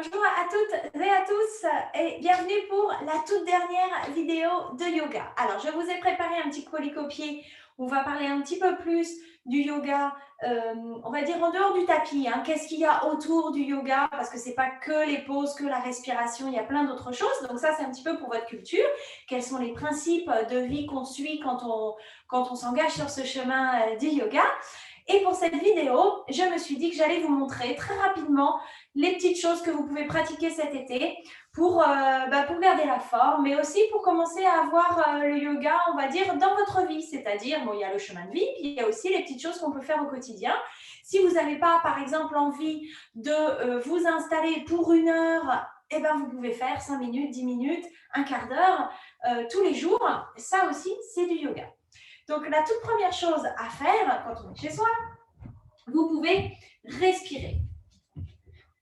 Bonjour à toutes et à tous et bienvenue pour la toute dernière vidéo de yoga. Alors, je vous ai préparé un petit colis-copier où on va parler un petit peu plus du yoga, on va dire en dehors du tapis. Qu'est-ce qu'il y a autour du yoga? Parce que ce n'est pas que les poses, que la respiration, il y a plein d'autres choses. Donc ça, c'est un petit peu pour votre culture. Quels sont les principes de vie qu'on suit quand on s'engage sur ce chemin du yoga? Et pour cette vidéo, je me suis dit que j'allais vous montrer très rapidement les petites choses que vous pouvez pratiquer cet été pour garder la forme, mais aussi pour commencer à avoir le yoga, on va dire, dans votre vie. C'est-à-dire, bon, il y a le chemin de vie, puis il y a aussi les petites choses qu'on peut faire au quotidien. Si vous n'avez pas, par exemple, envie de vous installer pour 1 heure, eh ben, vous pouvez faire 5 minutes, 10 minutes, un quart d'heure tous les jours. Ça aussi, c'est du yoga. Donc, la toute première chose à faire quand on est chez soi, vous pouvez respirer.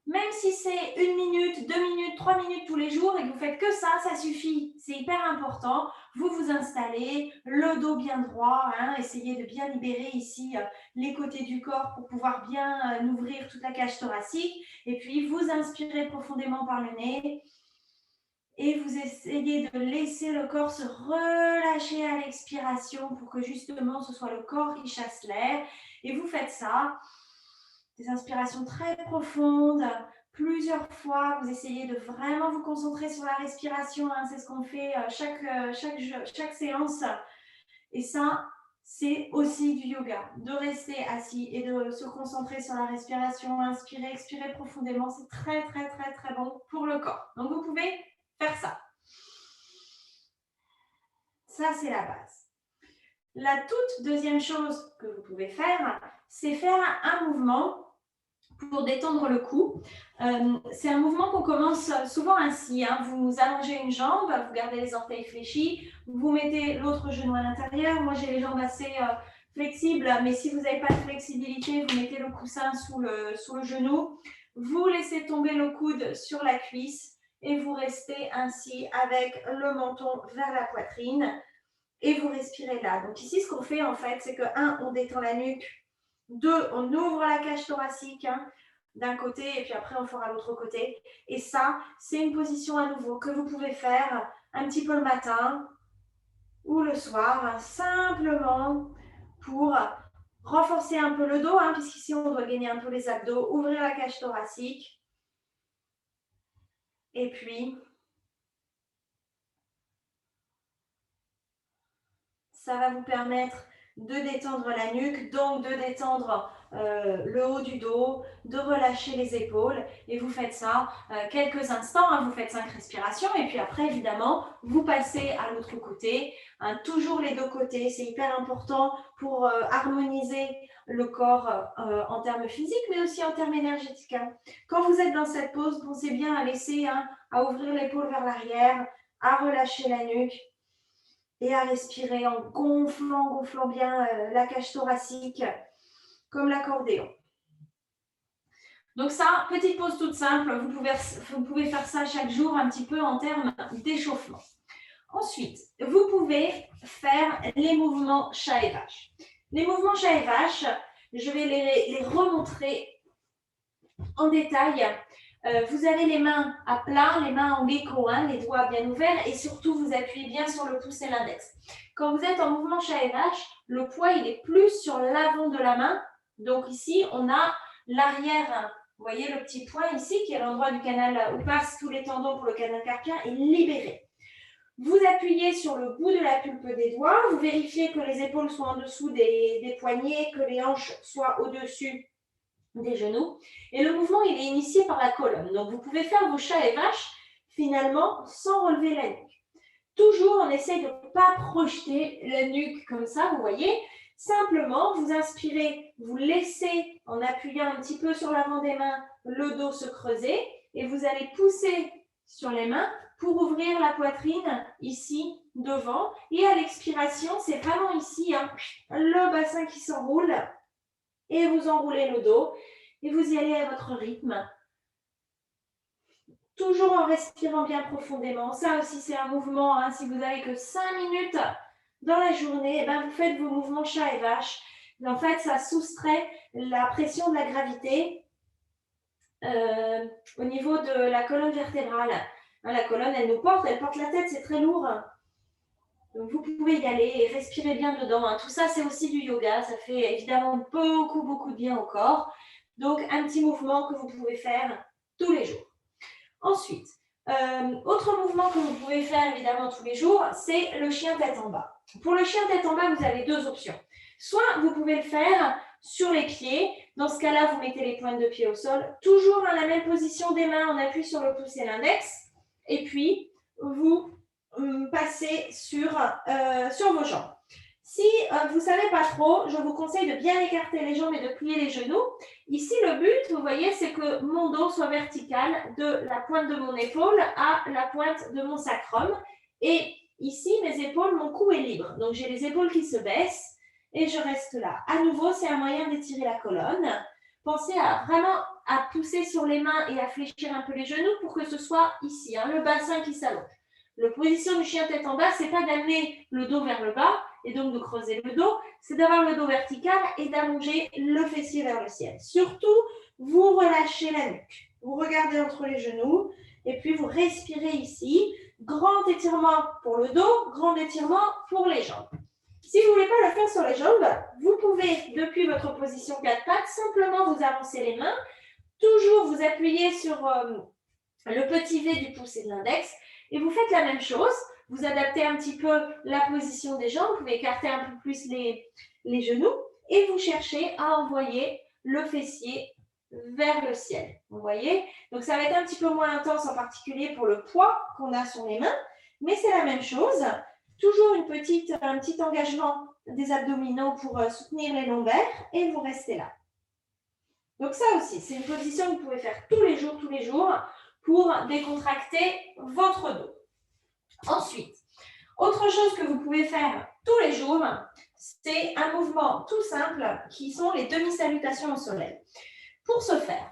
Même si c'est 1 minute, 2 minutes, 3 minutes tous les jours et que vous faites que ça suffit. C'est hyper important. Vous vous installez, le dos bien droit, essayez de bien libérer ici les côtés du corps pour pouvoir bien ouvrir toute la cage thoracique. Et puis, vous inspirez profondément par le nez. Et vous essayez de laisser le corps se relâcher à l'expiration pour que justement ce soit le corps qui chasse l'air. Et vous faites ça, des inspirations très profondes, plusieurs fois. Vous essayez de vraiment vous concentrer sur la respiration. C'est ce qu'on fait chaque séance. Et ça, c'est aussi du yoga. De rester assis et de se concentrer sur la respiration. Inspirer, expirer profondément. C'est très, très, très, très bon pour le corps. Donc, vous pouvez faire ça. Ça, c'est la base. La toute deuxième chose que vous pouvez faire, c'est faire un mouvement pour détendre le cou. C'est un mouvement qu'on commence souvent ainsi. Vous allongez une jambe, vous gardez les orteils fléchis, vous mettez l'autre genou à l'intérieur. Moi, j'ai les jambes assez flexibles, mais si vous n'avez pas de flexibilité, vous mettez le coussin sous le genou. Vous laissez tomber le coude sur la cuisse et vous restez ainsi avec le menton vers la poitrine et vous respirez là. Donc ici, ce qu'on fait en fait, c'est que 1, on détend la nuque, 2, on ouvre la cage thoracique d'un côté et puis après on fera l'autre côté. Et ça, c'est une position à nouveau que vous pouvez faire un petit peu le matin ou le soir, simplement pour renforcer un peu le dos, puisqu'ici on doit gagner un peu les abdos, ouvrir la cage thoracique et puis ça va vous permettre de détendre la nuque, donc de détendre le haut du dos, de relâcher les épaules. Et vous faites ça quelques instants, vous faites 5 respirations. Et puis après, évidemment, vous passez à l'autre côté. Toujours les deux côtés, c'est hyper important pour harmoniser le corps en termes physiques, mais aussi en termes énergétiques. Quand vous êtes dans cette pose, pensez bien à laisser, à ouvrir l'épaule vers l'arrière, à relâcher la nuque et à respirer en gonflant bien la cage thoracique comme l'accordéon. Donc ça, petite pause toute simple, vous pouvez faire ça chaque jour un petit peu en termes d'échauffement. Ensuite, vous pouvez faire les mouvements chat et vache. Les mouvements chat et vache, je vais les remontrer en détail. Vous avez les mains à plat, les mains en gecko, les doigts bien ouverts et surtout vous appuyez bien sur le pouce et l'index. Quand vous êtes en mouvement chat et vache, le poids il est plus sur l'avant de la main. Donc ici, on a l'arrière, vous voyez le petit point ici qui est l'endroit du canal où passent tous les tendons pour le canal carpien est libéré. Vous appuyez sur le bout de la pulpe des doigts, vous vérifiez que les épaules soient en dessous des poignets, que les hanches soient au-dessus des genoux. Et le mouvement, il est initié par la colonne. Donc, vous pouvez faire vos chats et vaches, finalement, sans relever la nuque. Toujours, on essaie de ne pas projeter la nuque comme ça, vous voyez. Simplement, vous inspirez, vous laissez, en appuyant un petit peu sur l'avant des mains, le dos se creuser. Et vous allez pousser sur les mains pour ouvrir la poitrine, ici, devant. Et à l'expiration, c'est vraiment ici, le bassin qui s'enroule. Et vous enroulez le dos et vous y allez à votre rythme. Toujours en respirant bien profondément. Ça aussi, c'est un mouvement. Si vous n'avez que 5 minutes dans la journée, vous faites vos mouvements chat et vache. En fait, ça soustrait la pression de la gravité au niveau de la colonne vertébrale. Hein, la colonne, elle nous porte, elle porte la tête, c'est très lourd. Donc, vous pouvez y aller et respirer bien dedans. Hein. Tout ça, c'est aussi du yoga. Ça fait évidemment beaucoup de bien au corps. Donc, un petit mouvement que vous pouvez faire tous les jours. Ensuite, autre mouvement que vous pouvez faire évidemment tous les jours, c'est le chien tête en bas. Pour le chien tête en bas, vous avez deux options. Soit vous pouvez le faire sur les pieds. Dans ce cas-là, vous mettez les pointes de pied au sol, toujours dans la même position des mains, on appuie sur le pouce et l'index. Et puis, vous passez sur vos jambes. Si vous ne savez pas trop, je vous conseille de bien écarter les jambes et de plier les genoux. Ici, le but, vous voyez, c'est que mon dos soit vertical de la pointe de mon épaule à la pointe de mon sacrum. Et ici, mes épaules, mon cou est libre. Donc, j'ai les épaules qui se baissent et je reste là. À nouveau, c'est un moyen d'étirer la colonne. Pensez vraiment à pousser sur les mains et à fléchir un peu les genoux pour que ce soit ici, hein, le bassin qui s'allonge. La position du chien tête en bas, c'est pas d'amener le dos vers le bas et donc de creuser le dos, c'est d'avoir le dos vertical et d'allonger le fessier vers le ciel. Surtout, vous relâchez la nuque. Vous regardez entre les genoux et puis vous respirez ici. Grand étirement pour le dos, grand étirement pour les jambes. Si vous ne voulez pas le faire sur les jambes, vous pouvez, depuis votre position 4 pattes, simplement vous avancer les mains. Toujours vous appuyez sur le petit V du pouce et de l'index. Et vous faites la même chose. Vous adaptez un petit peu la position des jambes. Vous pouvez écarter un peu plus les genoux. Et vous cherchez à envoyer le fessier vers le ciel. Vous voyez? Donc, ça va être un petit peu moins intense, en particulier pour le poids qu'on a sur les mains. Mais c'est la même chose. Toujours un petit engagement des abdominaux pour soutenir les lombaires. Et vous restez là. Donc, ça aussi, c'est une position que vous pouvez faire tous les jours, pour décontracter votre dos. Ensuite, autre chose que vous pouvez faire tous les jours, c'est un mouvement tout simple qui sont les demi-salutations au soleil. Pour ce faire,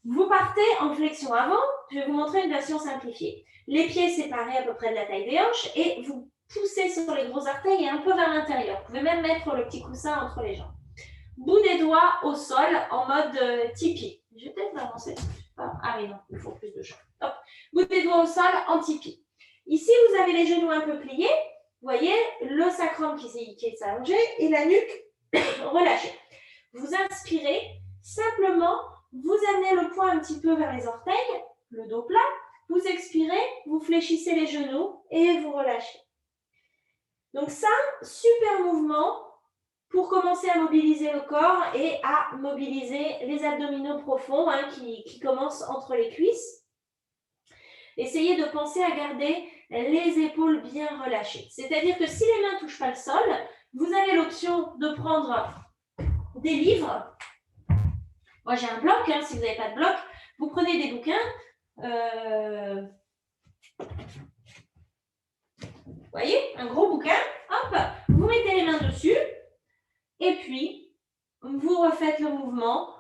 vous partez en flexion avant. Je vais vous montrer une version simplifiée. Les pieds séparés à peu près de la taille des hanches et vous poussez sur les gros orteils et un peu vers l'intérieur. Vous pouvez même mettre le petit coussin entre les jambes. Bout des doigts au sol en mode tipi. Je vais peut-être m'avancer. Ah oui, non, il faut plus de champ. Hop. Bout des doigts au sol en tipi. Ici, vous avez les genoux un peu pliés. Vous voyez, le sacrum qui est allongé et la nuque relâchée. Vous inspirez, simplement, vous amenez le poing un petit peu vers les orteils, le dos plat. Vous expirez, vous fléchissez les genoux et vous relâchez. Donc ça, super mouvement pour commencer à mobiliser le corps et à mobiliser les abdominaux profonds qui commencent entre les cuisses. Essayez de penser à garder les épaules bien relâchées. C'est-à-dire que si les mains ne touchent pas le sol, vous avez l'option de prendre des livres. Moi, j'ai un bloc. Si vous n'avez pas de bloc, vous prenez des bouquins. Vous voyez, un gros bouquin. Hop, vous mettez les mains dessus. Et puis, vous refaites le mouvement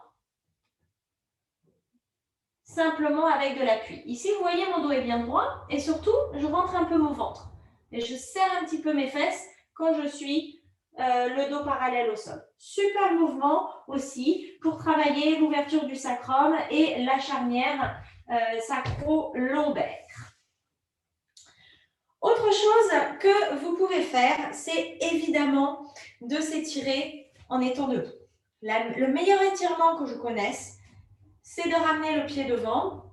simplement avec de l'appui. Ici, vous voyez, mon dos est bien droit et surtout, je rentre un peu mon ventre. Et je serre un petit peu mes fesses quand je suis le dos parallèle au sol. Super mouvement aussi pour travailler l'ouverture du sacrum et la charnière sacro-lombaire. Autre chose que vous pouvez faire, c'est évidemment de s'étirer en étant debout. Le meilleur étirement que je connaisse, c'est de ramener le pied devant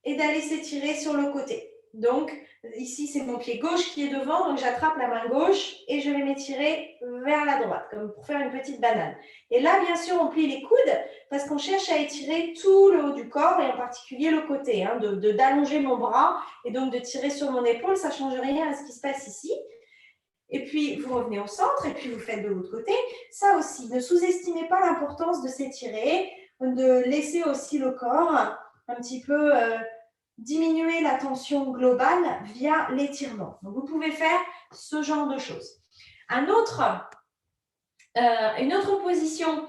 et d'aller s'étirer sur le côté. Donc, ici, c'est mon pied gauche qui est devant, donc j'attrape la main gauche et je vais m'étirer vers la droite, comme pour faire une petite banane. Et là, bien sûr, on plie les coudes parce qu'on cherche à étirer tout le haut du corps et en particulier le côté, d'allonger mon bras et donc de tirer sur mon épaule, ça ne change rien à ce qui se passe ici. Et puis, vous revenez au centre et puis vous faites de l'autre côté. Ça aussi, ne sous-estimez pas l'importance de s'étirer, de laisser aussi le corps un petit peu diminuer la tension globale via l'étirement. Donc, vous pouvez faire ce genre de choses. Une autre position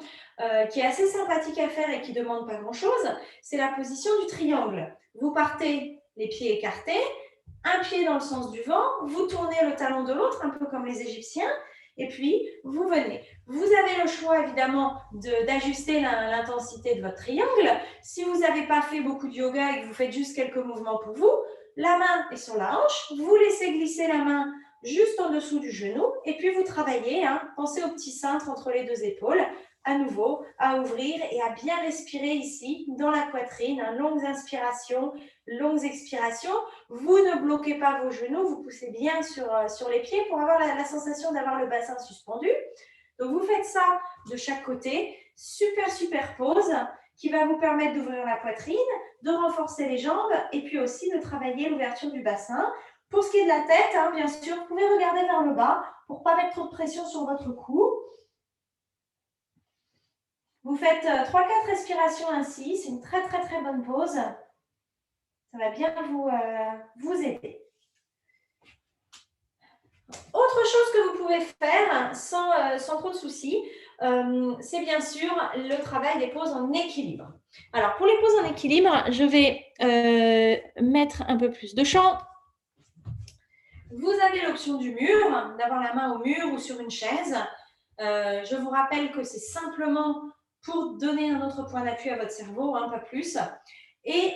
qui est assez sympathique à faire et qui ne demande pas grand-chose, c'est la position du triangle. Vous partez les pieds écartés, un pied dans le sens du vent, vous tournez le talon de l'autre, un peu comme les Égyptiens, Et puis, vous venez. Vous avez le choix, évidemment, d'ajuster l'intensité de votre triangle. Si vous n'avez pas fait beaucoup de yoga et que vous faites juste quelques mouvements pour vous, la main est sur la hanche. Vous laissez glisser la main juste en dessous du genou. Et puis, vous travaillez. Pensez au petit cintre entre les deux épaules. À nouveau, à ouvrir et à bien respirer ici, dans la poitrine. Longues inspirations, longues expirations. Vous ne bloquez pas vos genoux, vous poussez bien sur les pieds pour avoir la sensation d'avoir le bassin suspendu. Donc, vous faites ça de chaque côté. Super, super pause qui va vous permettre d'ouvrir la poitrine, de renforcer les jambes et puis aussi de travailler l'ouverture du bassin. Pour ce qui est de la tête, bien sûr, vous pouvez regarder vers le bas pour ne pas mettre trop de pression sur votre cou. Vous faites 3-4 respirations ainsi. C'est une très, très, très bonne pause. Ça va bien vous aider. Autre chose que vous pouvez faire sans trop de soucis, c'est bien sûr le travail des poses en équilibre. Alors, pour les poses en équilibre, je vais mettre un peu plus de champ. Vous avez l'option du mur, d'avoir la main au mur ou sur une chaise. Je vous rappelle que c'est simplement pour donner un autre point d'appui à votre cerveau, pas plus. Et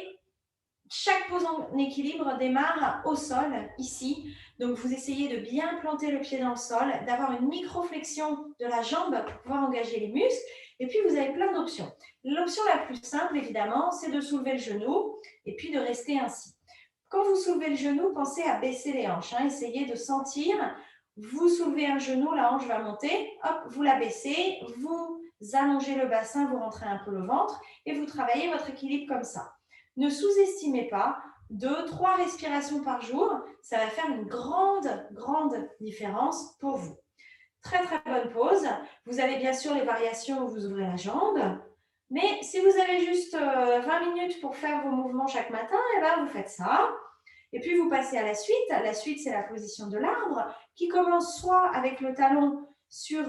chaque pose en équilibre démarre au sol, ici. Donc, vous essayez de bien planter le pied dans le sol, d'avoir une micro-flexion de la jambe pour pouvoir engager les muscles. Et puis, vous avez plein d'options. L'option la plus simple, évidemment, c'est de soulever le genou et puis de rester ainsi. Quand vous soulevez le genou, pensez à baisser les hanches. Essayez de sentir. Vous soulevez un genou, la hanche va monter. Hop, vous la baissez. Vous allongez le bassin, vous rentrez un peu le ventre et vous travaillez votre équilibre comme ça. Ne sous-estimez pas, 2-3 respirations par jour, ça va faire une grande, grande différence pour vous. Très, très bonne pause. Vous avez bien sûr les variations où vous ouvrez la jambe. Mais si vous avez juste 20 minutes pour faire vos mouvements chaque matin, vous faites ça. Et puis, vous passez à la suite. La suite, c'est la position de l'arbre qui commence soit avec le talon sur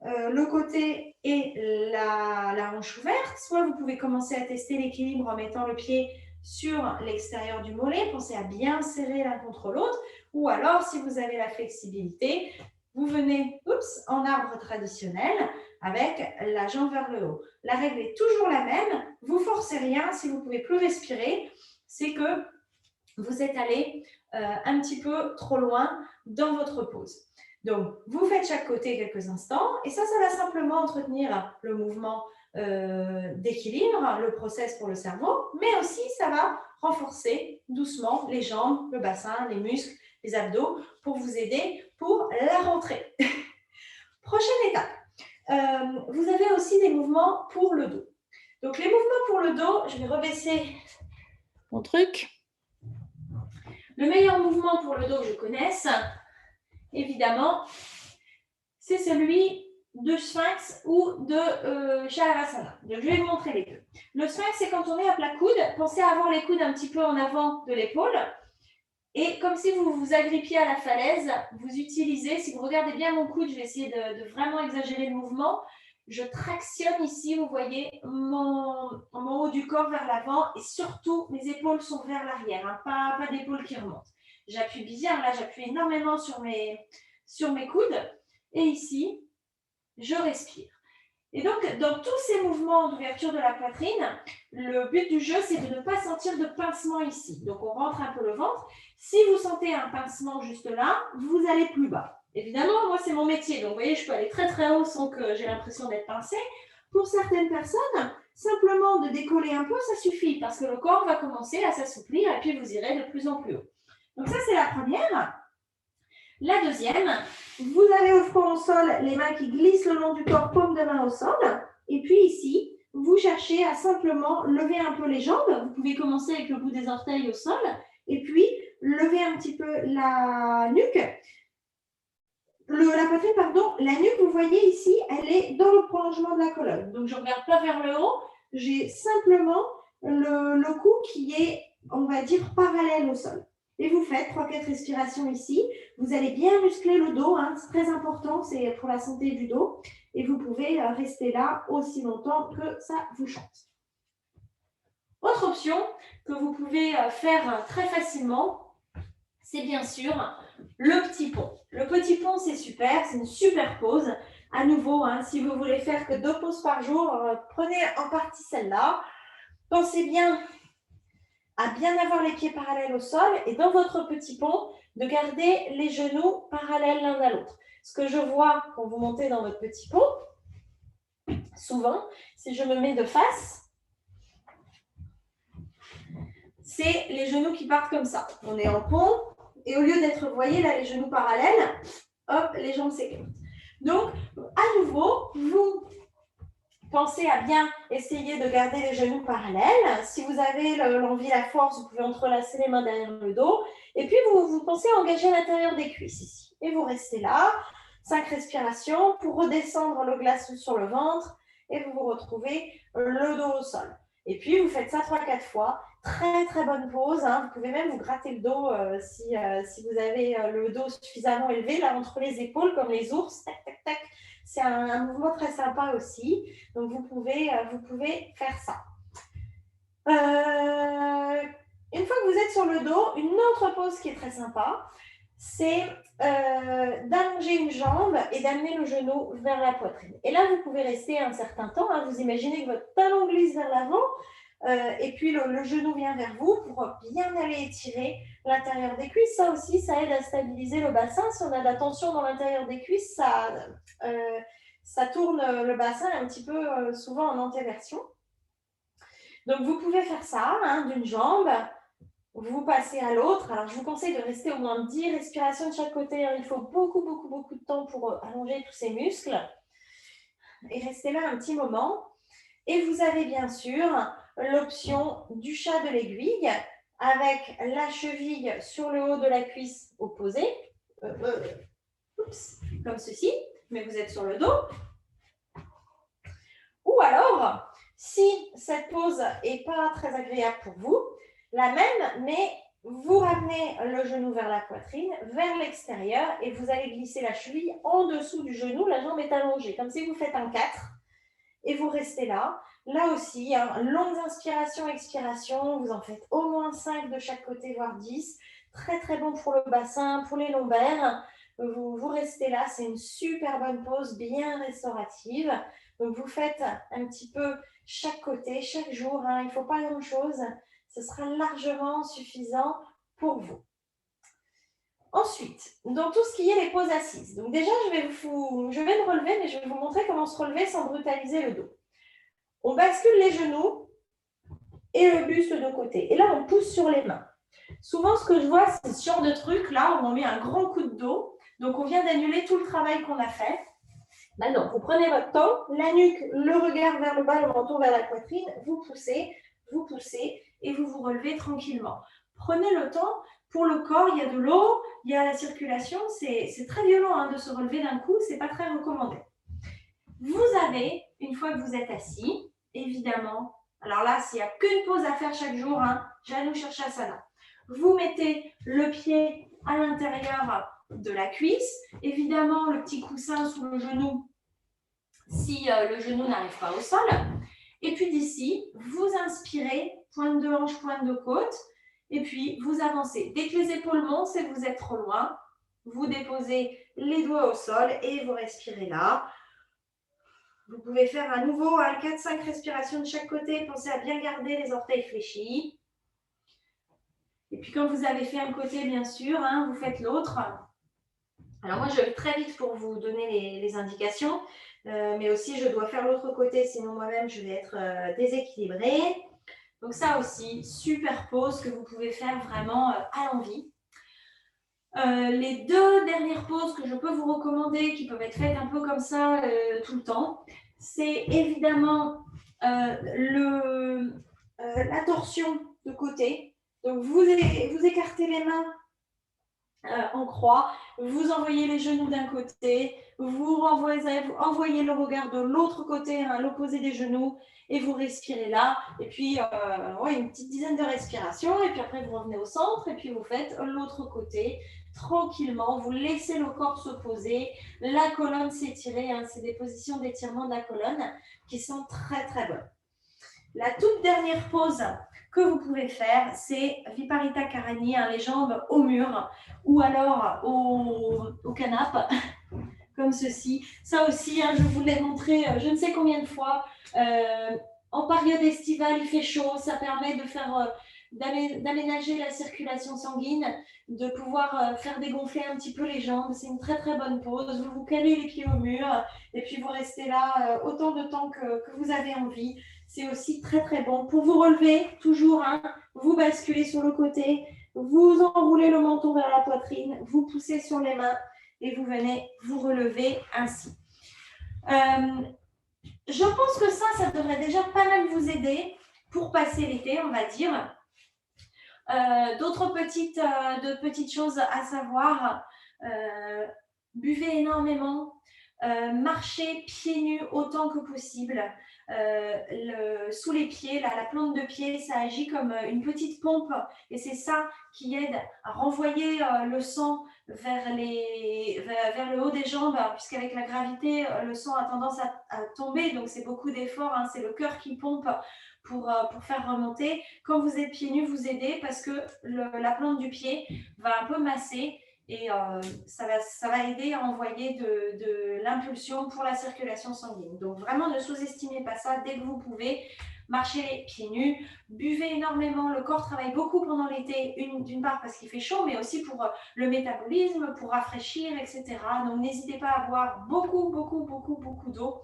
le côté et la hanche ouverte, soit vous pouvez commencer à tester l'équilibre en mettant le pied sur l'extérieur du mollet. Pensez à bien serrer l'un contre l'autre. Ou alors, si vous avez la flexibilité, vous venez en arbre traditionnel avec la jambe vers le haut. La règle est toujours la même. Vous ne forcez rien. Si vous ne pouvez plus respirer, c'est que vous êtes allé un petit peu trop loin dans votre pose. Donc, vous faites chaque côté quelques instants et ça va simplement entretenir le mouvement d'équilibre, le process pour le cerveau, mais aussi ça va renforcer doucement les jambes, le bassin, les muscles, les abdos pour vous aider pour la rentrée. Prochaine étape, vous avez aussi des mouvements pour le dos. Donc, les mouvements pour le dos, je vais rebaisser mon truc. Le meilleur mouvement pour le dos que je connaisse, évidemment, c'est celui de Sphinx ou de Shavasana. Donc, je vais vous montrer les deux. Le Sphinx, c'est quand on est à plat coude. Pensez à avoir les coudes un petit peu en avant de l'épaule. Et comme si vous vous agrippiez à la falaise, vous utilisez, si vous regardez bien mon coude, je vais essayer de vraiment exagérer le mouvement. Je tractionne ici, vous voyez, mon haut du corps vers l'avant et surtout, mes épaules sont vers l'arrière, pas d'épaules qui remontent. J'appuie bien, là, j'appuie énormément sur mes coudes. Et ici, je respire. Et donc, dans tous ces mouvements d'ouverture de la poitrine, le but du jeu, c'est de ne pas sentir de pincement ici. Donc, on rentre un peu le ventre. Si vous sentez un pincement juste là, vous allez plus bas. Évidemment, moi, c'est mon métier. Donc, vous voyez, je peux aller très, très haut sans que j'ai l'impression d'être pincée. Pour certaines personnes, simplement de décoller un peu, ça suffit parce que le corps va commencer à s'assouplir et puis vous irez de plus en plus haut. Donc, ça, c'est la première. La deuxième, vous avez au front au sol les mains qui glissent le long du corps, paume de main au sol. Et puis ici, vous cherchez à simplement lever un peu les jambes. Vous pouvez commencer avec le bout des orteils au sol. Et puis, lever un petit peu la nuque. La poitrine, pardon. La nuque, vous voyez ici, elle est dans le prolongement de la colonne. Donc, je ne regarde pas vers le haut. J'ai simplement le cou qui est, on va dire, parallèle au sol. Et vous faites 3-4 respirations ici. Vous allez bien muscler le dos, c'est très important, c'est pour la santé du dos. Et vous pouvez rester là aussi longtemps que ça vous chante. Autre option que vous pouvez faire très facilement, c'est bien sûr le petit pont. Le petit pont, c'est super, c'est une super pose. À nouveau, hein, si vous voulez faire que 2 pauses par jour, prenez en partie celle-là. Pensez bien à bien avoir les pieds parallèles au sol et dans votre petit pont, de garder les genoux parallèles l'un à l'autre. Ce que je vois quand vous montez dans votre petit pont, souvent, si je me mets de face, c'est les genoux qui partent comme ça. On est en pont et au lieu d'être, vous voyez là, les genoux parallèles, hop, les jambes s'écartent. Donc, à nouveau, vous pensez à bien essayer de garder les genoux parallèles. Si vous avez l'envie, la force, vous pouvez entrelacer les mains derrière le dos. Et puis, vous pensez à engager l'intérieur des cuisses ici. Et vous restez là, 5 respirations pour redescendre le glaçon sur le ventre et vous vous retrouvez le dos au sol. Et puis, vous faites ça 3-4 fois. Très, très bonne pause. Hein. Vous pouvez même vous gratter le dos si vous avez le dos suffisamment élevé, là, entre les épaules, comme les ours. Tac, tac, tac. C'est un mouvement très sympa aussi. Donc, vous pouvez faire ça. Une fois que vous êtes sur le dos, une autre pose qui est très sympa, c'est d'allonger une jambe et d'amener le genou vers la poitrine. Et là, vous pouvez rester un certain temps. Hein. Vous imaginez que votre talon glisse vers l'avant et puis le genou vient vers vous pour bien aller étirer l'intérieur des cuisses. Ça aussi, ça aide à stabiliser le bassin. Si on a de la tension dans l'intérieur des cuisses, ça tourne le bassin un petit peu souvent en antéversion. Donc, vous pouvez faire ça hein, d'une jambe. Vous passez à l'autre. Alors, je vous conseille de rester au moins 10 respirations de chaque côté. Hein. Il faut beaucoup de temps pour allonger tous ces muscles. Et restez là un petit moment. Et vous avez bien sûr l'option du chat de l'aiguille avec la cheville sur le haut de la cuisse opposée. Comme ceci. Mais vous êtes sur le dos. Ou alors, si cette pose n'est pas très agréable pour vous, la même, mais vous ramenez le genou vers la poitrine, vers l'extérieur, et vous allez glisser la cheville en dessous du genou, la jambe est allongée, comme si vous faites un 4, et vous restez là. Là aussi, hein, longues inspirations, expirations, vous en faites au moins 5 de chaque côté, voire 10. Très, très bon pour le bassin, pour les lombaires. Vous restez là, c'est une super bonne pose, bien restaurative. Donc, vous faites un petit peu chaque côté, chaque jour. Hein, il ne faut pas grand-chose. Ce sera largement suffisant pour vous. Ensuite, dans tout ce qui est les poses assises. Donc déjà, je vais me relever, mais je vais vous montrer comment se relever sans brutaliser le dos. On bascule les genoux et le buste de côté. Et là, on pousse sur les mains. Souvent, ce que je vois, c'est ce genre de truc, là, où on met un grand coup de dos. Donc, on vient d'annuler tout le travail qu'on a fait. Maintenant, vous prenez votre temps, la nuque, le regard vers le bas, le menton vers la poitrine, vous poussez et vous vous relevez tranquillement. Prenez le temps. Pour le corps, il y a de l'eau, il y a la circulation. C'est très violent hein, de se relever d'un coup, ce n'est pas très recommandé. Vous avez, une fois que vous êtes assis, évidemment, alors là, s'il n'y a qu'une pause à faire chaque jour, hein, Janu Shirshasana. Vous mettez le pied à l'intérieur de la cuisse, évidemment le petit coussin sous le genou si le genou n'arrive pas au sol. Et puis d'ici, vous inspirez, pointe de hanche, pointe de côte, et puis vous avancez. Dès que les épaules montent, c'est que vous êtes trop loin. Vous déposez les doigts au sol et vous respirez là. Vous pouvez faire à nouveau 4-5 respirations de chaque côté. Pensez à bien garder les orteils fléchis. Et puis quand vous avez fait un côté, bien sûr, hein, vous faites l'autre. Alors moi, je vais très vite pour vous donner les indications. Mais aussi, je dois faire l'autre côté, sinon moi-même, je vais être déséquilibrée. Donc ça aussi, super pause que vous pouvez faire vraiment à l'envie. Les 2 dernières poses que je peux vous recommander, qui peuvent être faites un peu comme ça tout le temps, c'est évidemment la torsion de côté. Donc, vous écartez les mains en croix, vous envoyez les genoux d'un côté, vous envoyez le regard de l'autre côté, à l'opposé des genoux, et vous respirez là. Et puis, une petite dizaine de respirations, et puis après, vous revenez au centre, et puis vous faites l'autre côté. Tranquillement, vous laissez le corps se poser, la colonne s'étirer, hein, c'est des positions d'étirement de la colonne qui sont très très bonnes. La toute dernière pause que vous pouvez faire, c'est Viparita Karani, hein, les jambes au mur ou alors au canapé, comme ceci. Ça aussi, hein, je vous l'ai montré je ne sais combien de fois. En période estivale, il fait chaud, ça permet de faire d'aménager la circulation sanguine, de pouvoir faire dégonfler un petit peu les jambes. C'est une très très bonne pause. Vous vous calez les pieds au mur et puis vous restez là autant de temps que vous avez envie. C'est aussi très très bon. Pour vous relever, toujours, hein, vous basculez sur le côté, vous enroulez le menton vers la poitrine, vous poussez sur les mains et vous venez vous relever ainsi. Je pense que ça devrait déjà pas mal vous aider pour passer l'été, on va dire. D'autres petites choses à savoir, buvez énormément, marchez pieds nus autant que possible. Sous les pieds, la plante de pied, ça agit comme une petite pompe et c'est ça qui aide à renvoyer le sang vers le haut des jambes, puisqu'avec la gravité, le sang a tendance à tomber, donc c'est beaucoup d'efforts, hein, c'est le cœur qui pompe pour faire remonter. Quand vous êtes pieds nus, vous aidez parce que la plante du pied va un peu masser et ça va aider à envoyer de l'impulsion pour la circulation sanguine. Donc vraiment, ne sous-estimez pas ça dès que vous pouvez. Marchez pieds nus, buvez énormément, le corps travaille beaucoup pendant l'été, d'une part parce qu'il fait chaud, mais aussi pour le métabolisme, pour rafraîchir, etc. Donc n'hésitez pas à boire beaucoup, beaucoup, beaucoup, beaucoup d'eau.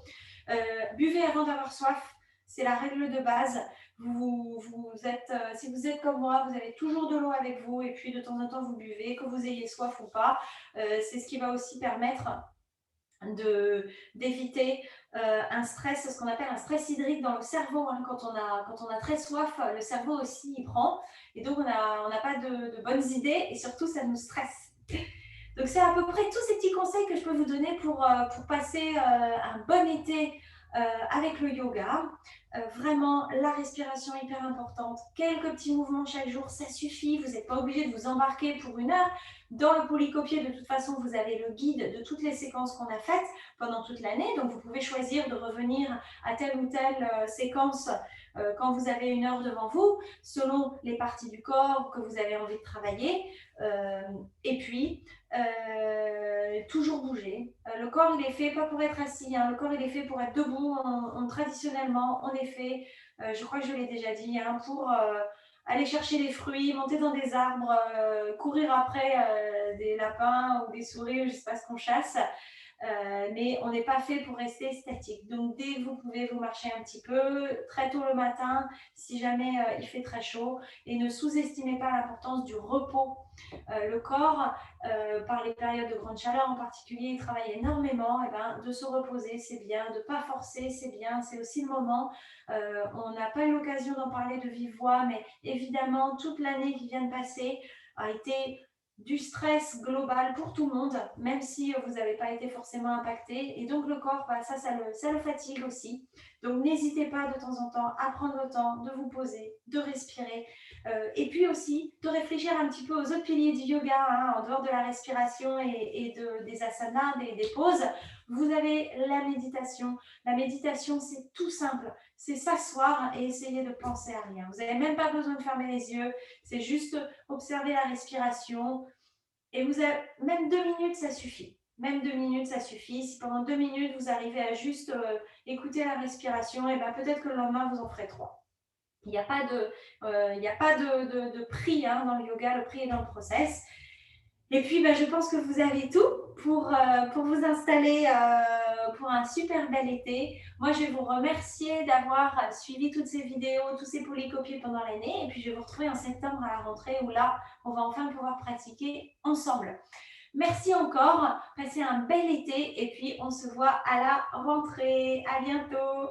Buvez avant d'avoir soif, c'est la règle de base. Si vous êtes comme moi, vous avez toujours de l'eau avec vous et puis de temps en temps vous buvez, que vous ayez soif ou pas. C'est ce qui va aussi permettre d'éviter un stress, ce qu'on appelle un stress hydrique dans le cerveau. Hein. Quand on a très soif, le cerveau aussi y prend et donc on n'a pas de bonnes idées et surtout ça nous stresse. Donc c'est à peu près tous ces petits conseils que je peux vous donner pour passer un bon été avec le yoga. Vraiment, la respiration est hyper importante. Quelques petits mouvements chaque jour, ça suffit. Vous n'êtes pas obligé de vous embarquer pour 1 heure. Dans le polycopier, de toute façon, vous avez le guide de toutes les séquences qu'on a faites pendant toute l'année. Donc, vous pouvez choisir de revenir à telle ou telle séquence quand vous avez 1 heure devant vous, selon les parties du corps que vous avez envie de travailler. Et puis, toujours bouger. Le corps, il est fait pas pour être assis, hein. Le corps, il est fait pour être debout. Traditionnellement, en effet, je crois que je l'ai déjà dit, hein, pour aller chercher des fruits, monter dans des arbres, courir après des lapins ou des souris, ou je ne sais pas ce qu'on chasse. Mais on n'est pas fait pour rester statique. Donc, dès que vous pouvez, vous marchez un petit peu, très tôt le matin, si jamais il fait très chaud. Et ne sous-estimez pas l'importance du repos. Le corps, par les périodes de grande chaleur en particulier, il travaille énormément. Et ben, de se reposer, c'est bien. De ne pas forcer, c'est bien. C'est aussi le moment. On n'a pas eu l'occasion d'en parler de vive voix, mais évidemment, toute l'année qui vient de passer a été du stress global pour tout le monde, même si vous n'avez pas été forcément impacté. Et donc le corps, ça le fatigue aussi. Donc n'hésitez pas de temps en temps à prendre le temps de vous poser, de respirer. Et puis aussi de réfléchir un petit peu aux autres piliers du yoga, hein, en dehors de la respiration et des asanas, des poses. Vous avez la méditation. La méditation, c'est tout simple. C'est s'asseoir et essayer de penser à rien. Vous n'avez même pas besoin de fermer les yeux. C'est juste observer la respiration. Et vous avez, même 2 minutes, ça suffit. Même 2 minutes, ça suffit. Si pendant 2 minutes, vous arrivez à juste écouter la respiration, et ben peut-être que le lendemain, vous en ferez 3. Il n'y a pas de prix, hein, dans le yoga. Le prix est dans le process. Et puis, je pense que vous avez tout pour vous installer pour un super bel été. Moi, je vais vous remercier d'avoir suivi toutes ces vidéos, tous ces polycopiés pendant l'année. Et puis, je vais vous retrouver en septembre à la rentrée où là, on va enfin pouvoir pratiquer ensemble. Merci encore. Passez un bel été et puis on se voit à la rentrée. À bientôt.